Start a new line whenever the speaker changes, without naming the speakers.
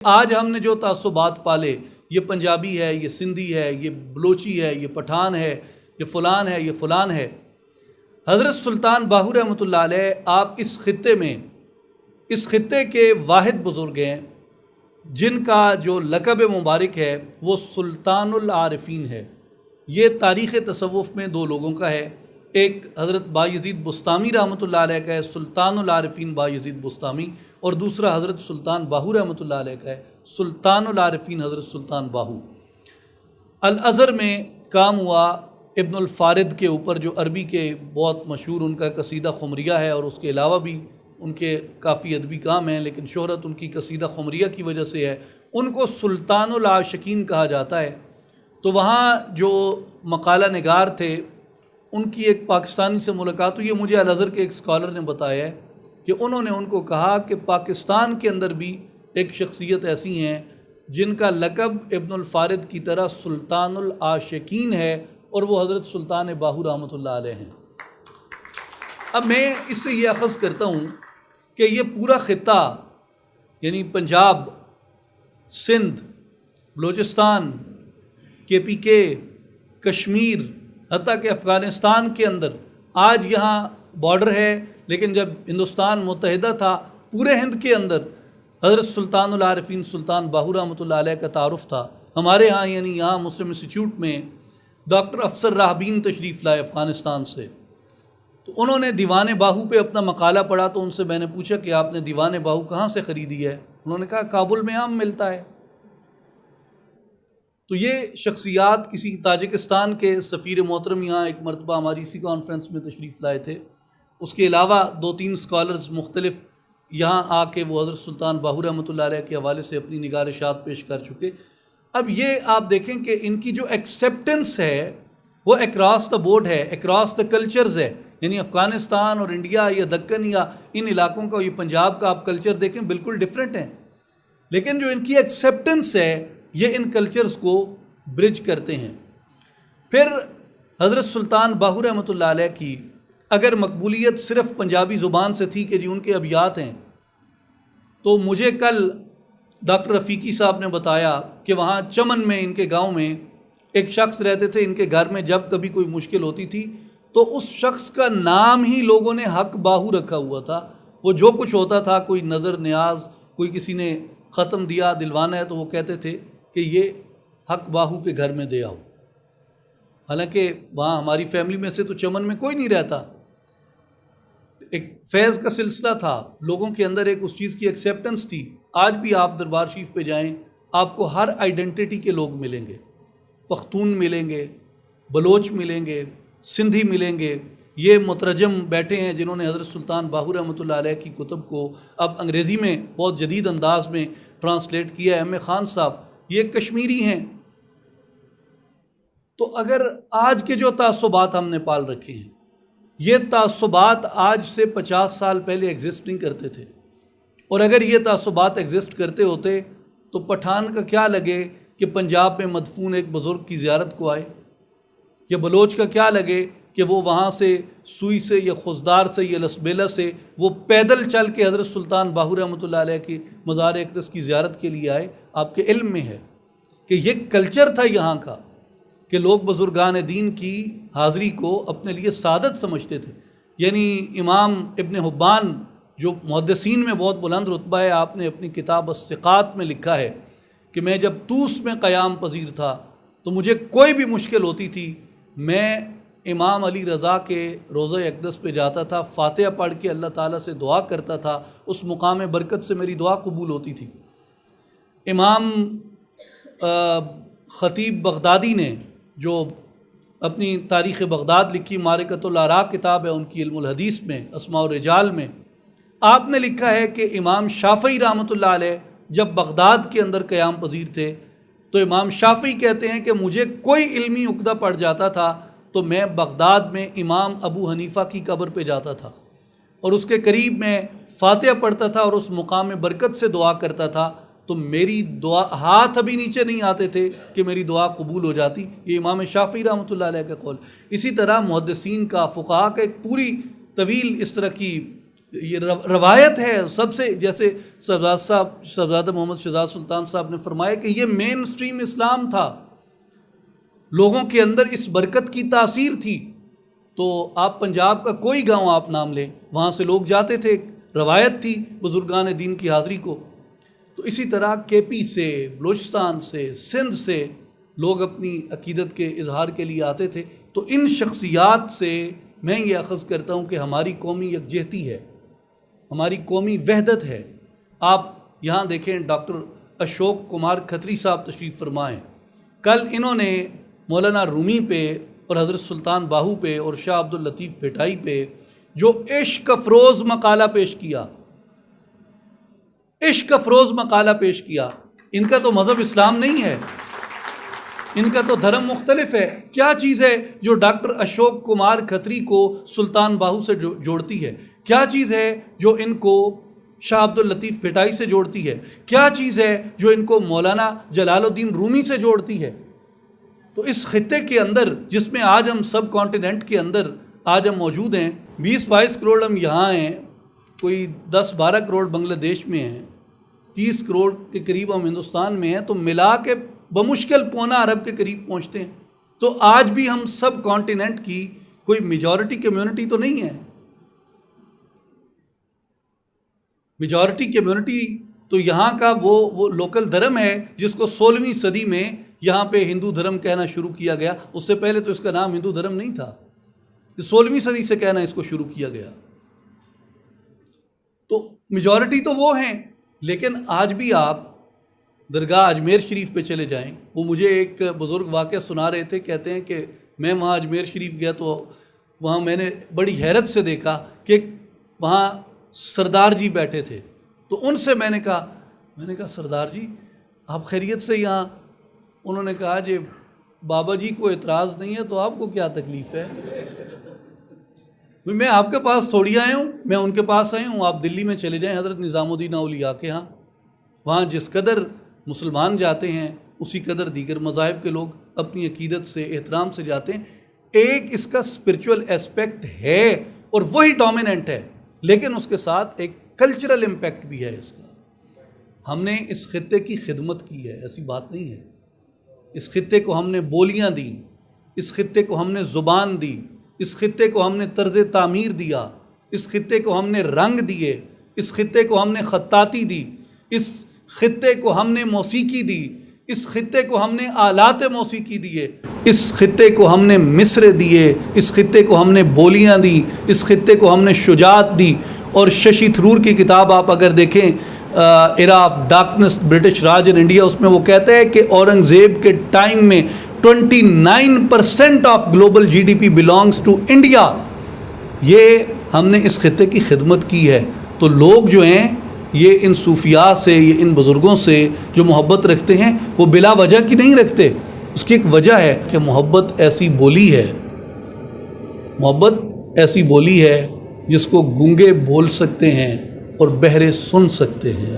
آج ہم نے جو تعصبات پالے، یہ پنجابی ہے، یہ سندھی ہے، یہ بلوچی ہے، یہ پٹھان ہے، یہ فلان ہے، یہ فلان ہے۔ حضرت سلطان باہو رحمۃ اللہ علیہ آپ اس خطے کے واحد بزرگ ہیں جن کا جو لقب مبارک ہے وہ سلطان العارفین ہے۔ یہ تاریخ تصوف میں دو لوگوں کا ہے، ایک حضرت بایزید بسطامی رحمۃ اللہ علیہ کا ہے، سلطان العارفین بایزید بسطامی، اور دوسرا حضرت سلطان باہو رحمۃ اللہ علیہ کا ہے، سلطان العارفین حضرت سلطان باہو۔ الازہر میں کام ہوا ابن الفارد کے اوپر، جو عربی کے بہت مشہور ان کا قصیدہ خمریہ ہے، اور اس کے علاوہ بھی ان کے کافی ادبی کام ہیں، لیکن شہرت ان کی قصیدہ خمریہ کی وجہ سے ہے۔ ان کو سلطان العاشقین کہا جاتا ہے۔ تو وہاں جو مقالہ نگار تھے ان کی ایک پاکستانی سے ملاقات ہوئی ہے۔ مجھے الازہر کے ایک اسکالر نے بتایا ہے کہ انہوں نے ان کو کہا کہ پاکستان کے اندر بھی ایک شخصیت ایسی ہیں جن کا لقب ابن الفارد کی طرح سلطان العاشقین ہے، اور وہ حضرت سلطان باہو رحمۃ اللہ علیہ ہیں۔ اب میں اس سے یہ اخذ کرتا ہوں کہ یہ پورا خطہ، یعنی پنجاب، سندھ، بلوچستان، KPK، کشمیر، حتیٰ کہ افغانستان کے اندر آج یہاں بارڈر ہے، لیکن جب ہندوستان متحدہ تھا پورے ہند کے اندر حضرت سلطان العارفین سلطان باہو رحمۃ اللہ علیہ کا تعارف تھا۔ ہمارے ہاں یعنی یہاں مسلم انسٹیٹیوٹ میں ڈاکٹر افسر راہبین تشریف لائے افغانستان سے، تو انہوں نے دیوان باہو پہ اپنا مقالہ پڑھا، تو ان سے میں نے پوچھا کہ آپ نے دیوان باہو کہاں سے خریدی ہے؟ انہوں نے کہا کابل میں عام ملتا ہے۔ تو یہ شخصیات کسی تاجکستان کے سفیر محترم یہاں ایک مرتبہ ہماری اسی کانفرنس میں تشریف لائے تھے۔ اس کے علاوہ 2-3 اسکالرز مختلف یہاں آ کے وہ حضرت سلطان باہو رحمۃ اللہ علیہ کے حوالے سے اپنی نگارشات پیش کر چکے۔ اب یہ آپ دیکھیں کہ ان کی جو ایکسیپٹنس ہے وہ اکراس دا بورڈ ہے، اکراس دا کلچرز ہے، یعنی افغانستان اور انڈیا یا دکن یا ان علاقوں کا، یہ پنجاب کا آپ کلچر دیکھیں بالکل ڈیفرنٹ ہیں، لیکن جو ان کی ایکسیپٹنس ہے یہ ان کلچرز کو برج کرتے ہیں۔ پھر حضرت سلطان باہو رحمۃ اللہ علیہ کی اگر مقبولیت صرف پنجابی زبان سے تھی کہ جی ان کے ابیات ہیں، تو مجھے کل ڈاکٹر رفیقی صاحب نے بتایا کہ وہاں چمن میں ان کے گاؤں میں ایک شخص رہتے تھے، ان کے گھر میں جب کبھی کوئی مشکل ہوتی تھی تو اس شخص کا نام ہی لوگوں نے حق باہو رکھا ہوا تھا۔ وہ جو کچھ ہوتا تھا، کوئی نظر نیاز، کوئی کسی نے ختم دیا دلوانا ہے، تو وہ کہتے تھے کہ یہ حق باہو کے گھر میں دے آؤ۔ حالانکہ وہاں ہماری فیملی میں سے تو چمن میں کوئی نہیں رہتا، ایک فیض کا سلسلہ تھا، لوگوں کے اندر ایک اس چیز کی ایکسیپٹنس تھی۔ آج بھی آپ دربار شریف پہ جائیں، آپ کو ہر آئیڈینٹی کے لوگ ملیں گے، پختون ملیں گے، بلوچ ملیں گے، سندھی ملیں گے۔ یہ مترجم بیٹھے ہیں جنہوں نے حضرت سلطان باہو رحمۃ اللہ علیہ کی کتب کو اب انگریزی میں بہت جدید انداز میں ٹرانسلیٹ کیا ہے، خان صاحب، یہ کشمیری ہیں۔ تو اگر آج کے جو تعصبات ہم نے پال رکھے ہیں، یہ تعصبات آج سے 50 سال پہلے ایگزسٹ نہیں کرتے تھے، اور اگر یہ تعصبات ایگزسٹ کرتے ہوتے تو پٹھان کا کیا لگے کہ پنجاب میں مدفون ایک بزرگ کی زیارت کو آئے، یا بلوچ کا کیا لگے کہ وہ وہاں سے سوئی سے یا خزدار سے یا لسبیلا سے وہ پیدل چل کے حضرت سلطان باہو رحمۃ اللہ علیہ کی مزار اقدس کی زیارت کے لیے آئے۔ آپ کے علم میں ہے کہ یہ کلچر تھا یہاں کا کہ لوگ بزرگان دین کی حاضری کو اپنے لیے سعادت سمجھتے تھے۔ یعنی امام ابن حبان جو محدثین میں بہت بلند رتبہ ہے، آپ نے اپنی کتاب الثقات میں لکھا ہے کہ میں جب طوس میں قیام پذیر تھا تو مجھے کوئی بھی مشکل ہوتی تھی، میں امام علی رضا کے روضہ اقدس پہ جاتا تھا، فاتحہ پڑھ کے اللہ تعالیٰ سے دعا کرتا تھا، اس مقام برکت سے میری دعا قبول ہوتی تھی۔ امام خطیب بغدادی نے جو اپنی تاریخ بغداد لکھی، معرکۃ الآراء کتاب ہے ان کی علم الحدیث میں، اسماء الرجال میں، آپ نے لکھا ہے کہ امام شافعی رحمۃ اللہ علیہ جب بغداد کے اندر قیام پذیر تھے تو امام شافعی کہتے ہیں کہ مجھے کوئی علمی عقدہ پڑ جاتا تھا تو میں بغداد میں امام ابو حنیفہ کی قبر پہ جاتا تھا اور اس کے قریب میں فاتحہ پڑھتا تھا اور اس مقام برکت سے دعا کرتا تھا، تو میری دعا ہاتھ ابھی نیچے نہیں آتے تھے کہ میری دعا قبول ہو جاتی۔ یہ امام شافعی رحمۃ اللہ علیہ کا قول۔ اسی طرح محدثین کا، فقہاء کا ایک پوری طویل اس طرح کی یہ روایت ہے سب سے، جیسے صاحبزادہ محمد شہزاد سلطان صاحب نے فرمایا کہ یہ مین سٹریم اسلام تھا، لوگوں کے اندر اس برکت کی تاثیر تھی۔ تو آپ پنجاب کا کوئی گاؤں آپ نام لیں، وہاں سے لوگ جاتے تھے، روایت تھی بزرگان دین کی حاضری کو۔ تو اسی طرح کے پی سے، بلوچستان سے، سندھ سے لوگ اپنی عقیدت کے اظہار کے لیے آتے تھے۔ تو ان شخصیات سے میں یہ اخذ کرتا ہوں کہ ہماری قومی یکجہتی ہے، ہماری قومی وحدت ہے۔ آپ یہاں دیکھیں ڈاکٹر اشوک کمار کھتری صاحب تشریف فرمائیں، کل انہوں نے مولانا رومی پہ اور حضرت سلطان باہو پہ اور شاہ عبد اللطیف بھٹائی پہ جو عشق افروز مقالہ پیش کیا، عشق افروز مقالہ پیش کیا، ان کا تو مذہب اسلام نہیں ہے، ان کا تو دھرم مختلف ہے۔ کیا چیز ہے جو ڈاکٹر اشوک کمار کھتری کو سلطان باہو سے جوڑتی ہے؟ کیا چیز ہے جو ان کو شاہ عبد اللطیف بھٹائی سے جوڑتی ہے؟ کیا چیز ہے جو ان کو مولانا جلال الدین رومی سے جوڑتی ہے؟ تو اس خطے کے اندر، جس میں آج ہم سب کانٹیننٹ کے اندر آج ہم موجود ہیں، 20-22 کروڑ ہم یہاں ہیں، کوئی 10-12 کروڑ بنگلہ دیش میں ہیں، 30 کروڑ کے قریب ہم ہندوستان میں ہیں، تو ملا کے بمشکل پونا ارب کے قریب پہنچتے ہیں۔ تو آج بھی ہم سب کانٹیننٹ کی کوئی میجورٹی کمیونٹی تو نہیں ہے۔ میجورٹی کمیونٹی تو یہاں کا وہ لوکل دھرم ہے جس کو 16ویں صدی میں یہاں پہ ہندو دھرم کہنا شروع کیا گیا۔ اس سے پہلے تو اس کا نام ہندو دھرم نہیں تھا، 16ویں صدی سے کہنا اس کو شروع کیا گیا۔ تو میجورٹی تو وہ ہیں، لیکن آج بھی آپ درگاہ اجمیر شریف پہ چلے جائیں، وہ مجھے ایک بزرگ واقعہ سنا رہے تھے، کہتے ہیں کہ میں وہاں اجمیر شریف گیا تو وہاں میں نے بڑی حیرت سے دیکھا کہ وہاں سردار جی بیٹھے تھے۔ تو ان سے میں نے کہا سردار جی آپ خیریت سے یہاں؟ انہوں نے کہا جی بابا جی کو اعتراض نہیں ہے تو آپ کو کیا تکلیف ہے؟ میں آپ کے پاس تھوڑی آیا ہوں، میں ان کے پاس آیا ہوں۔ آپ دلی میں چلے جائیں حضرت نظام الدین اولیاء کے ہاں، وہاں جس قدر مسلمان جاتے ہیں اسی قدر دیگر مذاہب کے لوگ اپنی عقیدت سے، احترام سے جاتے ہیں۔ ایک اس کا اسپرچول ایسپیکٹ ہے اور وہی ڈومیننٹ ہے، لیکن اس کے ساتھ ایک کلچرل امپیکٹ بھی ہے اس کا۔ ہم نے اس خطے کی خدمت کی ہے، ایسی بات نہیں ہے۔ اس خطے کو ہم نے بولیاں دیں، اس خطے کو ہم نے زبان دی، اس خطے کو ہم نے طرز تعمیر دیا، اس خطے کو ہم نے رنگ دیے، اس خطے کو ہم نے خطاطی دی، اس خطے کو ہم نے موسیقی دی، اس خطے کو ہم نے آلات موسیقی دیے، اس خطے کو ہم نے مصرے دیے، اس خطے کو ہم نے بولیاں دی، اس خطے کو ہم نے شجاعت دی۔ اور ششی تھرور کی کتاب آپ اگر دیکھیں era of darkness British Raj in India, اس میں وہ کہتا ہے کہ اورنگزیب کے ٹائم میں 29% of global G D P belongs to India. یہ ہم نے اس خطے کی خدمت کی ہے۔ تو لوگ جو ہیں یہ ان صوفیاء سے، یہ ان بزرگوں سے جو محبت رکھتے ہیں وہ بلا وجہ کی نہیں رکھتے، اس کی ایک وجہ ہے کہ محبت ایسی بولی ہے، محبت ایسی بولی ہے جس کو گونگے بول سکتے ہیں اور بہرے سن سکتے ہیں۔